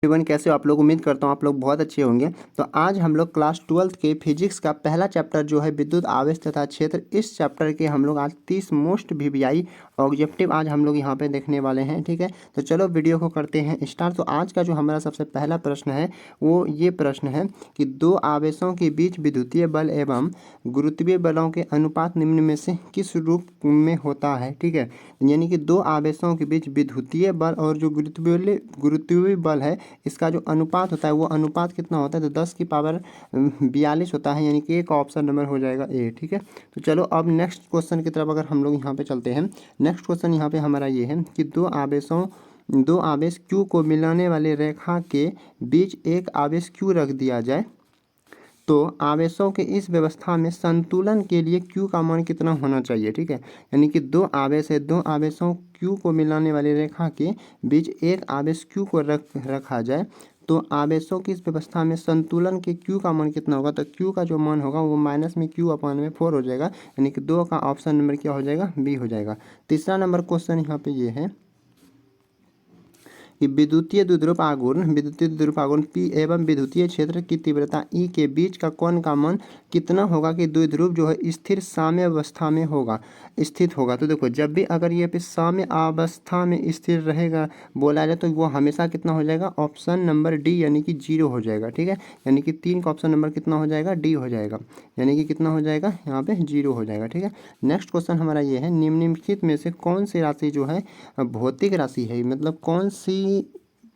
Everyone, कैसे हो आप लोग। उम्मीद करता हूँ आप लोग बहुत अच्छे होंगे। तो आज हम लोग क्लास 12th के फिजिक्स का पहला चैप्टर जो है विद्युत आवेश तथा क्षेत्र, इस चैप्टर के हम लोग आज 30 मोस्ट वीवीआई ऑब्जेक्टिव आज हम लोग यहाँ पे देखने वाले हैं। ठीक है, तो चलो वीडियो को करते हैं स्टार्ट। तो आज का जो हमारा सबसे पहला प्रश्न है वो ये प्रश्न है कि दो आवेशों के बीच विद्युतीय बल एवं गुरुत्वीय बलों के अनुपात निम्न में से किस रूप में होता है। ठीक है, यानी कि दो आवेशों के बीच विद्युतीय बल और जो गुरुत्वीय बल है इसका जो अनुपात होता है वो अनुपात कितना होता है, तो 10 की पावर 42 होता है, यानी कि एक ऑप्शन नंबर हो जाएगा ए। ठीक है, तो चलो अब नेक्स्ट क्वेश्चन की तरफ अगर हम लोग यहाँ पे चलते हैं। नेक्स्ट क्वेश्चन यहाँ पे हमारा ये है कि दो आवेश Q को मिलाने वाली रेखा के बीच एक आवेश Q रख दिया जाए तो आवेशों के इस व्यवस्था में संतुलन के लिए Q का मान कितना होना चाहिए। ठीक है, यानी कि दो आवेश है, दो आवेशों Q को मिलाने वाली रेखा के बीच एक आवेश Q को रखा जाए तो आवेशों की इस व्यवस्था में संतुलन के Q का मान कितना होगा। तो Q का जो मान होगा वो माइनस में Q अपॉन में 4 हो जाएगा, यानी कि 2 का ऑप्शन नंबर क्या हो जाएगा, बी हो जाएगा। तीसरा नंबर क्वेश्चन यहाँ पे ये है कि विद्युतीय द्विध्रुव आघूर्ण P एवं विद्युतीय क्षेत्र की तीव्रता E के बीच का कोण का मान कितना होगा कि द्विध्रुव जो है स्थिर साम्य अवस्था में स्थित होगा। तो देखो, जब भी अगर ये पे साम्य अवस्था में स्थिर रहेगा बोला जाए तो वो हमेशा कितना हो जाएगा, ऑप्शन नंबर डी यानी कि 0 हो जाएगा। ठीक है, यानी कि 3 का ऑप्शन नंबर कितना हो जाएगा, डी हो जाएगा, यानी कि कितना हो जाएगा यहाँ पे 0 हो जाएगा। ठीक है, नेक्स्ट क्वेश्चन हमारा ये है निम्नलिखित में से कौन सी राशि जो है भौतिक राशि है, मतलब कौन सी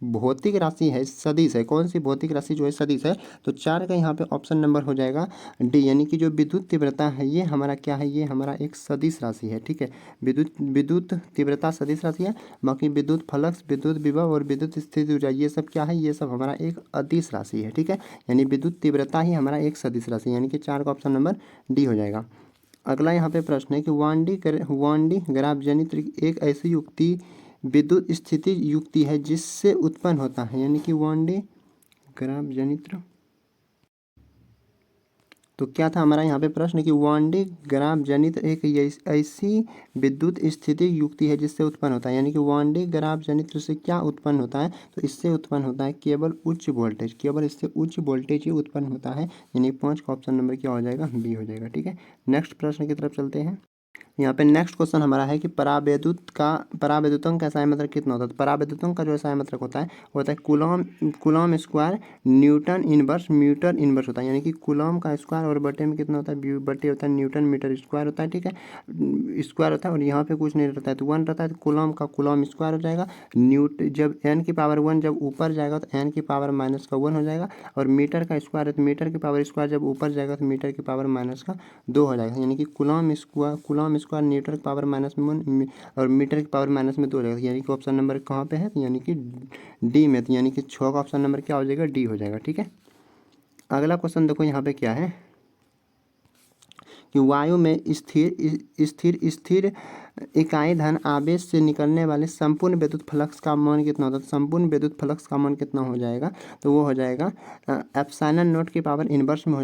भौतिक राशि है, सदिश है, कौन सी भौतिक राशि जो है सदिश है। तो 4 का यहाँ पे ऑप्शन नंबर हो जाएगा डी, यानी कि जो विद्युत तीव्रता है ये हमारा क्या है, ये हमारा एक सदिश राशि है। ठीक है, विद्युत तीव्रता सदिश राशि है, बाकी विद्युत फ्लक्स, विद्युत विभव और विद्युत स्थिति ऊर्जा ये सब क्या है, ये सब हमारा एक अदिश राशि है। ठीक है, यानी विद्युत तीव्रता ही हमारा एक सदिश राशि, यानी कि 4 का ऑप्शन नंबर डी हो जाएगा। अगला यहाँ पे प्रश्न है कि वांडी ग्राफ जनित्र एक ऐसी युक्ति विद्युत स्थिति युक्ति है जिससे उत्पन्न होता है, यानी कि वांडी ग्राफ जनित्र। तो क्या था हमारा यहाँ पे प्रश्न कि वांडी ग्राफ जनित्र एक ऐसी विद्युत स्थिति युक्ति है जिससे उत्पन्न होता है, यानी कि वांडी ग्राफ जनित्र से क्या उत्पन्न होता है, तो इससे उत्पन्न होता है केवल उच्च वोल्टेज, केवल इससे उच्च वोल्टेज ही उत्पन्न होता है, यानी 5 का ऑप्शन नंबर क्या हो जाएगा, बी हो जाएगा। ठीक है, नेक्स्ट प्रश्न की तरफ चलते हैं। यहाँ पे नेक्स्ट क्वेश्चन हमारा है कि परावैद्युतों का SI मात्रक कितना होता है। तो परावैद्युतों का जो SI मात्रक होता है वो होता है coulomb square newton inverse metre inverse होता है, यानी कि कूलम का स्क्वायर और बटे में कितना होता है, बटे होता है न्यूटन मीटर स्क्वायर होता है। ठीक है, स्क्वायर होता है और यहाँ पे कुछ नहीं रहता है तो 1 रहता है, तो कूलम का कूलम स्क्वायर हो जाएगा। जब n की पावर 1 जब ऊपर जाएगा तो n की पावर माइनस का 1 हो जाएगा, और मीटर का स्क्वायर है तो मीटर की पावर स्क्वायर जब ऊपर जाएगा तो मीटर की पावर माइनस का 2 हो जाएगा, यानी कि कूलम स्क्वायर न्यूटन की पावर माइनस में 1 और मीटर की पावर माइनस में 2 हो जाएगा, यानी कि ऑप्शन नंबर कहाँ पे है, यानी कि डी में, तो यानी कि 6 का ऑप्शन नंबर क्या हो जाएगा, डी हो जाएगा। ठीक है, अगला क्वेश्चन देखो यहाँ पे क्या है कि वायु में स्थिर इकाई धन आवेश से निकलने वाले संपूर्ण विद्युत फ्लक्स का मान कितना होता है। संपूर्ण विद्युत फ्लक्स का मान कितना हो जाएगा, तो वो हो जाएगा एप्सिलॉन नॉट की पावर इनवर्स में हो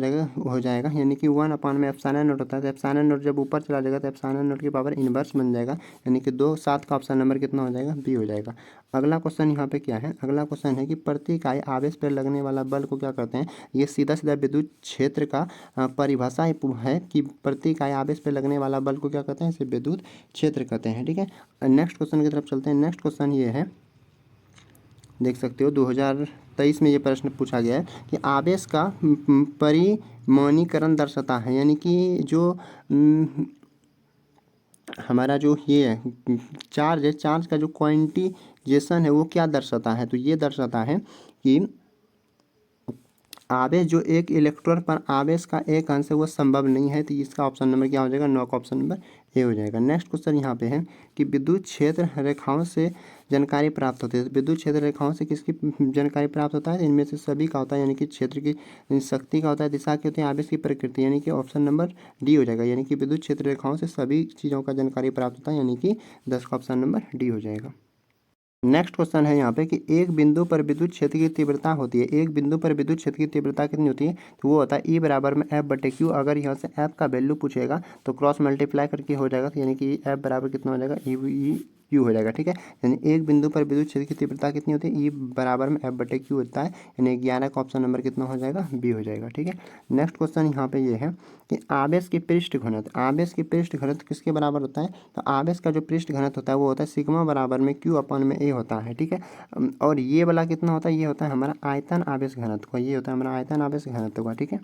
जाएगा, यानी कि 1 अपान में एप्सिलॉन नॉट होता है, तो एप्सिलॉन नॉट जब ऊपर चला जाएगा तो एप्सिलॉन नॉट की पावर इनवर्स बन जाएगा, यानी कि 2 7 का ऑप्शन नंबर कितना हो जाएगा, बी हो जाएगा। अगला क्वेश्चन यहाँ पे क्या है, अगला क्वेश्चन है कि प्रति इकाई आवेश पर लगने वाला बल को क्या करते हैं। ये सीधा विद्युत क्षेत्र का परिभाषा है कि प्रति इकाई आवेश पर लगने वाला बल को क्या कहते हैं, इसे विद्युत क्षेत्र कहते हैं। ठीक है, नेक्स्ट क्वेश्चन की तरफ चलते हैं। नेक्स्ट क्वेश्चन ये है, देख सकते हो 2023 में ये प्रश्न पूछा गया है कि आवेश का परिमाणीकरण दर्शाता है, यानी कि जो हमारा जो ये है चार्ज है, चार्ज का जो क्वांटिजेशन है वो क्या दर्शाता है, तो ये दर्शाता है कि आवेश जो एक इलेक्ट्रॉन पर आवेश का एक अंश है वो संभव नहीं है, तो इसका ऑप्शन नंबर क्या हो जाएगा, 9 का ऑप्शन नंबर ए हो जाएगा। नेक्स्ट क्वेश्चन यहाँ पे है कि विद्युत क्षेत्र रेखाओं से जानकारी प्राप्त होती है। विद्युत क्षेत्र रेखाओं से किसकी जानकारी प्राप्त होता है, इनमें से सभी का होता है, यानी कि क्षेत्र की शक्ति का होता है, दिशा की होती है, आवेश की प्रकृति, यानी कि ऑप्शन नंबर डी हो जाएगा, यानी कि विद्युत क्षेत्र रेखाओं से सभी चीज़ों का जानकारी प्राप्त होता है, यानी कि 10 का ऑप्शन नंबर डी हो जाएगा। नेक्स्ट क्वेश्चन है यहाँ पे कि एक बिंदु पर विद्युत क्षेत्र की तीव्रता होती है, एक बिंदु पर विद्युत क्षेत्र की तीव्रता कितनी होती है, तो वो होता है ई बराबर में एफ बटे क्यू। अगर यहाँ से एफ का वैल्यू पूछेगा तो क्रॉस मल्टीप्लाई करके हो जाएगा, तो यानी कि एफ बराबर कितना हो जाएगा, ई क्यू हो जाएगा। ठीक है, यानी एक बिंदु पर विद्युत क्षेत्र की तीव्रता कितनी होती है, ई बराबर में एफ बटे क्यू होता है, यानी 11 का ऑप्शन नंबर कितना हो जाएगा, बी हो जाएगा। ठीक है, नेक्स्ट क्वेश्चन यहाँ पे ये है कि आवेश की पृष्ठ घनत्व, आवेश की पृष्ठ घनत्व किसके बराबर होता है, तो आवेश का जो पृष्ठ घनत्व होता है वो होता है सिग्मा बराबर में क्यू अपन में ए होता है। ठीक है, और ये वाला कितना होता है, ये होता है हमारा आयतन आवेश घनत्व का, ये होता है हमारा आयतन आवेश घनत्व का। ठीक है,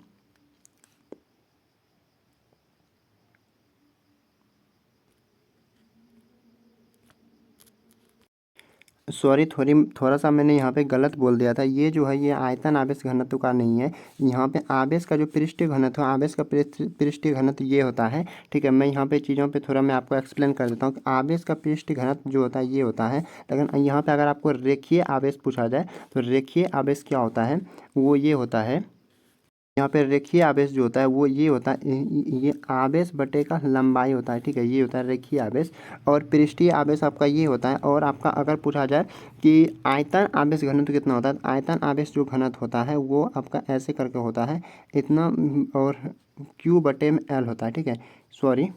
सॉरी, थोड़ा सा मैंने यहाँ पे गलत बोल दिया था। ये जो है ये आयतन आवेश घनत्व का नहीं है, यहाँ पे आवेश का जो पृष्ठीय घनत्व, आवेश का पृष्ठीय घनत्व ये होता है। ठीक है, मैं यहाँ पे चीज़ों पे थोड़ा मैं आपको एक्सप्लेन कर देता हूँ कि आवेश का पृष्ठीय घनत्व जो होता है ये होता है। लेकिन यहाँ पे अगर आपको रेखीय आवेश पूछा जाए तो रेखीय आवेश क्या होता है, वो ये होता है, यहाँ पे रेखीय आवेश जो होता है वो ये होता है, ये आवेश बटे का लंबाई होता है। ठीक है, ये होता है रेखीय आवेश, और पृष्ठीय आवेश आपका ये होता है। और आपका अगर पूछा जाए कि आयतन आवेश घनत्व कितना होता है, तो आयतन आवेश जो घनत्व होता है वो आपका ऐसे करके होता है इतना, और क्यू बटे में एल होता है। ठीक है, सॉरी,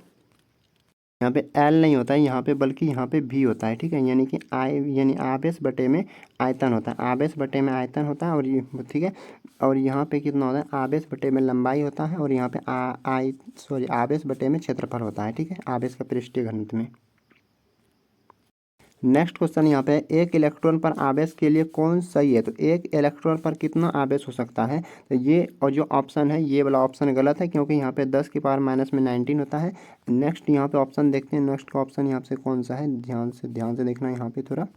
यहाँ पे एल नहीं होता है यहाँ पे, बल्कि यहाँ पे भी होता है। ठीक है, यानी कि यानी आवेश बटे में आयतन होता है, आवेश बटे में आयतन होता है, और ये ठीक है, और यहाँ पे कितना होता है, आवेश बटे में लंबाई होता है, और यहाँ पे आवेश बटे में क्षेत्रफल होता है। ठीक है, आवेश का पृष्ठीय घनत्व में। नेक्स्ट क्वेश्चन यहाँ पे, एक इलेक्ट्रॉन पर आवेश के लिए कौन सही है, तो एक इलेक्ट्रॉन पर कितना आवेश हो सकता है, तो ये और जो ऑप्शन है ये वाला ऑप्शन गलत है, क्योंकि यहाँ पे 10 की पावर माइनस में 19 होता है। नेक्स्ट यहाँ पे ऑप्शन देखते हैं, नेक्स्ट का ऑप्शन यहाँ से कौन सा है, ध्यान से देखना यहाँ पे थोड़ा।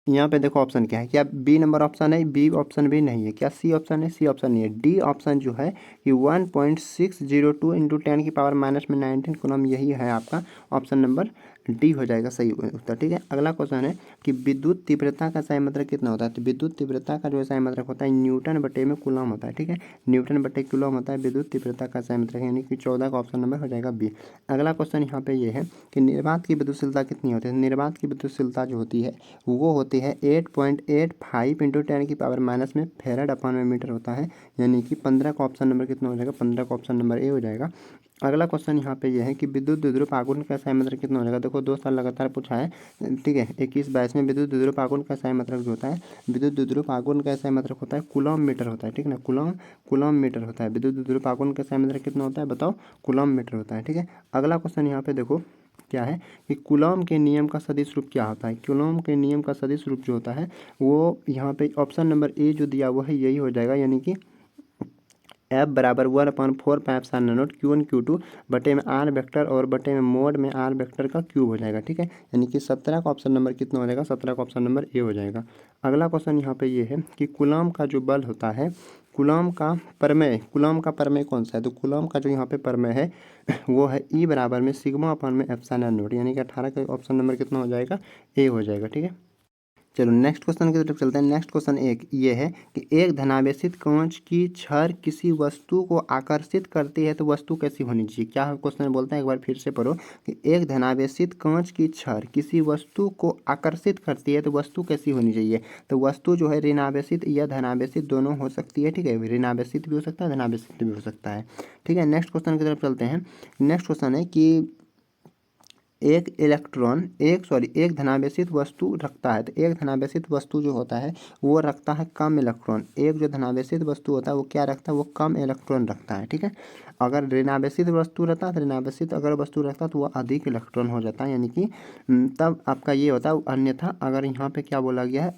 यहाँ पे देखो ऑप्शन क्या है, क्या बी नंबर ऑप्शन है, बी ऑप्शन भी नहीं है, क्या सी ऑप्शन है, सी ऑप्शन नहीं है, डी ऑप्शन जो है कि 1.602 इंटू 10 की पावर माइनस में 19 कूलम, यही है आपका ऑप्शन नंबर डी हो जाएगा सही उत्तर। ठीक है, अगला क्वेश्चन है कि विद्युत तीव्रता का संयंत्रक कितना होता है, तो विद्युत तीव्रता का जो संयंत्रक होता है न्यूटन बटे में कूलम होता है। ठीक है, न्यूटन बटे कूलम होता है विद्युत तीव्रता का संयंत्रक, यानी कि 14 का ऑप्शन नंबर हो जाएगा बी। अगला क्वेश्चन यहाँ पे ये है कि निर्वात की विद्युतशीलता कितनी होती है, निर्वात की विद्युतशीलता जो होती है वो होती है 8.85 इंटू 10 की पावर माइनस में फेरेड अपन में मीटर होता है, यानी कि 15 का ऑप्शन नंबर कितना हो जाएगा, 15 का ऑप्शन नंबर ए हो जाएगा। अगला क्वेश्चन यहाँ पे ये है कि विद्युत द्विध्रुव आघूर्ण का संयंत्रक कितना हो जाएगा, देखो 2 साल लगातार पूछा है। ठीक है, 21-22 में विद्युत द्विध्रुव आघूर्ण का संयंत्रक जो होता है, विद्युत द्विध्रुव आघूर्ण का संयंत्रक होता है कूलम मीटर होता है। ठीक है ना, कूलम मीटर होता है, विद्युत द्विध्रुव आघूर्ण का संयंत्रक कितना होता है, बताओ, कूलम मीटर होता है। ठीक है, अगला क्वेश्चन यहाँ पे देखो क्या है कि कूलम के नियम का सदिश रूप क्या होता है, कूलम के नियम का सदिश रूप जो होता है वो यहाँ पे ऑप्शन नंबर ए जो दिया हुआ है यही हो जाएगा, यानी कि एफ बराबर 1/4 Q1 Q2 बटे में आर वेक्टर और बटे में मोड में आर वेक्टर का क्यूब हो जाएगा। ठीक है, यानी कि 17 का ऑप्शन नंबर कितना हो जाएगा, 17 का ऑप्शन नंबर ए हो जाएगा। अगला क्वेश्चन यहाँ पे ये है कि कूलम का जो बल होता है, कूलम का प्रमेय कौन सा है, तो कूलम का जो यहाँ पे प्रमेय है वो है ई बराबर में सिग्मा अपन में एप्सिलॉन नॉट, यानी कि 18 का ऑप्शन नंबर कितना हो जाएगा, ए हो जाएगा। ठीक है, चलो नेक्स्ट क्वेश्चन की तरफ चलते हैं। नेक्स्ट क्वेश्चन एक ये है कि एक धनावेशित कांच की छड़ किसी वस्तु को आकर्षित करती है तो वस्तु कैसी होनी चाहिए, क्या क्वेश्चन बोलता है, एक बार फिर से पढ़ो कि एक धनावेशित कांच की छड़ किसी वस्तु को आकर्षित करती है तो वस्तु कैसी होनी चाहिए, तो वस्तु जो है ऋणावेशित या धनावेशित दोनों हो सकती है। ठीक है, ऋणावेशित भी हो सकता है, धनावेशित भी हो सकता है। ठीक है, नेक्स्ट क्वेश्चन की तरफ चलते हैं। नेक्स्ट क्वेश्चन है कि एक धनावेशित वस्तु रखता है, तो एक धनावेशित वस्तु जो होता है वो रखता है कम इलेक्ट्रॉन, एक जो धनावेशित वस्तु होता है वो क्या रखता है, वो कम इलेक्ट्रॉन रखता है। ठीक है, अगर ऋणावेशित वस्तु रहता है, तो ऋणावेशित अगर वस्तु रखता है तो वह अधिक इलेक्ट्रॉन हो जाता है, यानी कि तब आपका ये होता है। अन्यथा अगर यहाँ पे क्या बोला गया है,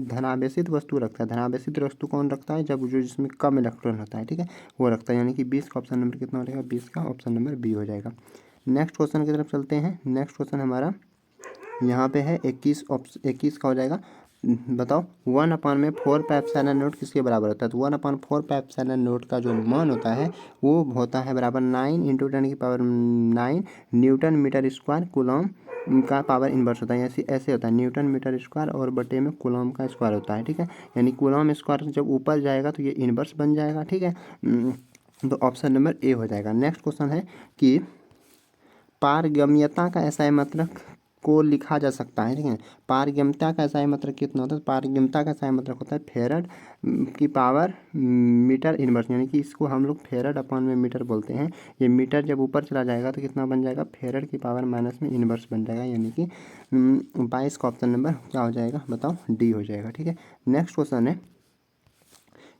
धनावेशित वस्तु रखता है, धनावेशित वस्तु कौन रखता है, जब जो जिसमें कम इलेक्ट्रॉन होता है। ठीक है, वो रखता है, यानी कि 20 का ऑप्शन नंबर कितना हो जाएगा, 20 का ऑप्शन नंबर बी हो जाएगा। नेक्स्ट क्वेश्चन की तरफ चलते हैं। नेक्स्ट क्वेश्चन हमारा यहाँ पे है 21 का हो जाएगा, बताओ 1/4 किसके बराबर होता है, तो 1/4 का जो मान होता है वो होता है बराबर 9 इंटू 10 की power 9 newton metre square coulomb का पावर इन्वर्स होता है, ऐसे होता है, न्यूटन मीटर स्क्वायर और बटे में कूलम का स्क्वायर होता है। ठीक है, यानी कूलम स्क्वायर जब ऊपर जाएगा तो ये इन्वर्स बन जाएगा। ठीक है, तो ऑप्शन नंबर ए हो जाएगा। नेक्स्ट क्वेश्चन है कि पारगम्यता का ऐसा मात्रक को लिखा जा सकता है, ठीक है। पारगम्यता का सही मात्रक कितना होता है? पारगम्यता का सही मात्रक होता है फेरड की पावर मीटर इनवर्स, यानी कि इसको हम लोग फेरड अपॉन में मीटर बोलते हैं। ये मीटर जब ऊपर चला जाएगा तो कितना बन जाएगा? फेरड की पावर माइनस में इनवर्स बन जाएगा, यानी कि 22 का ऑप्शन नंबर क्या हो जाएगा? बताओ, डी हो जाएगा, ठीक है। नेक्स्ट क्वेश्चन है,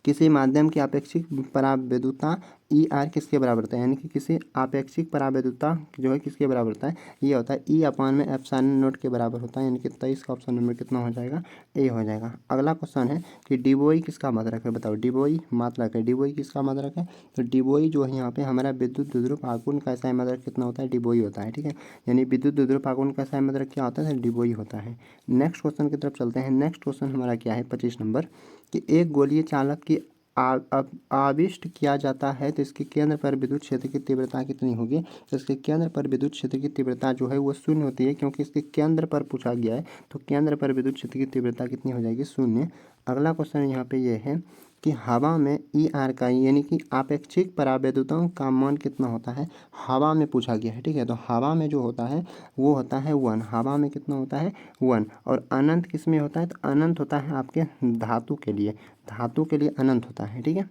किसी माध्यम की आपेक्षिक परावैद्युता ई आर किसके बराबर होता है? यानी कि किसी आपेक्षिक परावैद्युता जो है किसके बराबर होता है? ये होता है ई अपॉन में एप्सिलॉन नॉट के बराबर होता है, यानी कि 23 का ऑप्शन नंबर कितना हो जाएगा? ए हो जाएगा। अगला क्वेश्चन है कि डिबोई किसका मात्रक है? बताओ, डिबोई मात्रक है, डिबोई किसका मात्रक है? तो डिबोई जो है यहाँ पे हमारा विद्युत द्विध्रुव आघूर्ण का सही मात्रक कितना होता है? डिबोई होता है, ठीक है। यानी विद्युत द्विध्रुव आघूर्ण का सही मात्रक क्या होता है? डिबोई होता है। नेक्स्ट क्वेश्चन की तरफ चलते हैं। नेक्स्ट क्वेश्चन हमारा क्या है? 25 नंबर, कि एक गोलीय चालक की आविष्ट किया जाता है तो इसके केंद्र पर विद्युत क्षेत्र की तीव्रता कितनी होगी? तो इसके केंद्र पर विद्युत क्षेत्र की तीव्रता जो है वो शून्य होती है, क्योंकि इसके केंद्र पर पूछा गया है। तो केंद्र पर विद्युत क्षेत्र की तीव्रता कितनी हो जाएगी? शून्य। अगला क्वेश्चन यहाँ पे ये है कि हवा में ई आर का यानी कि आपेक्षिक परावैद्युताओं का मान कितना होता है? हवा में पूछा गया है, ठीक है। तो हवा में जो होता है वो होता है 1, हवा में कितना होता है? 1। और अनंत किस में होता है? तो अनंत होता है आपके धातु के लिए, धातु के लिए अनंत होता है, ठीक है।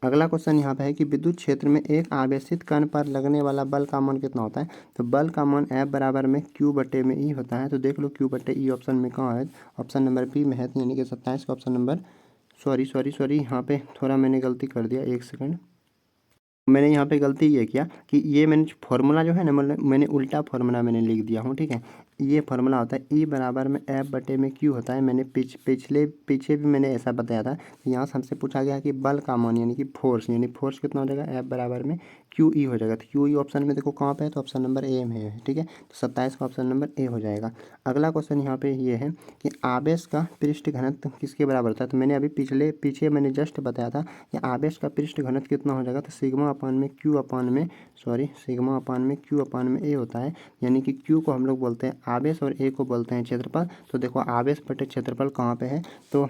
अगला क्वेश्चन यहाँ पे है कि विद्युत क्षेत्र में एक आवेशित कण पर लगने वाला बल का मान कितना होता है? तो बल का मान F बराबर में Q बटे में E होता है। तो देख लो Q बटे E ऑप्शन में कहाँ है? ऑप्शन नंबर बी में है, यानी कि 27 का ऑप्शन नंबर। सॉरी यहाँ पे थोड़ा मैंने गलती कर दिया, एक सेकंड। मैंने यहाँ पे गलती ये किया कि ये मैंने फार्मूला जो है ना, मतलब मैंने उल्टा फार्मूला मैंने लिख दिया हूँ, ठीक है। ये फार्मूला होता है ई बराबर में एफ बटे में क्यू होता है। मैंने पीछे भी मैंने ऐसा बताया था। तो यहाँ से हमसे पूछा गया कि बल का मान यानी कि फोर्स, यानी फोर्स कितना हो जाएगा? एफ बराबर में क्यू ई हो जाएगा। तो क्यू ई ऑप्शन में देखो कहाँ पे है? तो ऑप्शन नंबर ए में है, ठीक है। तो 27 का ऑप्शन नंबर ए हो जाएगा। अगला क्वेश्चन यहाँ पे ये है कि आवेश का पृष्ठ घनत्व किसके बराबर था? तो मैंने अभी पीछे मैंने जस्ट बताया था कि आवेश का पृष्ठ घनत्व कितना हो जाएगा? तो सिग्मा अपान में क्यू अपान में सिग्मा अपान में क्यू अपान में ए होता है, यानी कि क्यू को हम लोग बोलते हैं आवेश और ए को बोलते हैं क्षेत्रफल। तो देखो आवेश बटे क्षेत्रफल कहाँ पे है? तो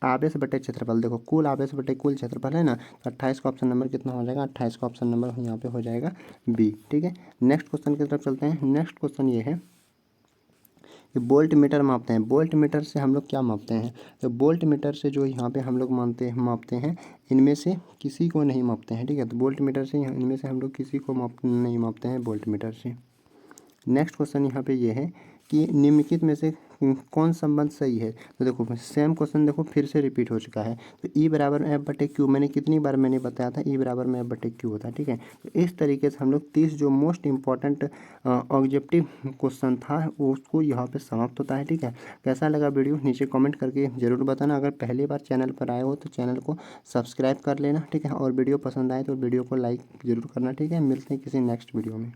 आवेश बटे क्षेत्रफल, देखो कुल आवेश बटे कुल क्षेत्रफल है ना। तो 28 का ऑप्शन नंबर कितना हो जाएगा? 28 का ऑप्शन नंबर यहाँ पे हो जाएगा बी, ठीक है। नेक्स्ट क्वेश्चन की तरफ चलते हैं। नेक्स्ट क्वेश्चन ये है कि वोल्ट मीटर मापते हैं। वोल्ट मीटर से हम लोग क्या मापते हैं? तो वोल्ट मीटर से जो यहाँ पे हम लोग मापते हैं, इनमें से किसी को नहीं मापते हैं, ठीक है। तो वोल्ट मीटर से इनमें से हम लोग किसी को नहीं मापते हैं वोल्ट मीटर से। नेक्स्ट क्वेश्चन यहाँ पे ये है कि निम्नलिखित में से कौन संबंध सही है? तो देखो सेम क्वेश्चन देखो फिर से रिपीट हो चुका है। तो ई बराबर में एफ बटे क्यू, मैंने कितनी बार मैंने बताया था ई बराबर में एफ बटे क्यू होता है, ठीक है। तो इस तरीके से हम लोग 30 जो मोस्ट इंपॉर्टेंट ऑब्जेक्टिव क्वेश्चन था उसको यहाँ पे समाप्त होता है, ठीक है। कैसा लगा वीडियो नीचे कमेंट करके ज़रूर बताना। अगर पहली बार चैनल पर आए हो तो चैनल को सब्सक्राइब कर लेना, ठीक है। और वीडियो पसंद आए तो वीडियो को लाइक ज़रूर करना, ठीक है। मिलते हैं किसी नेक्स्ट वीडियो में।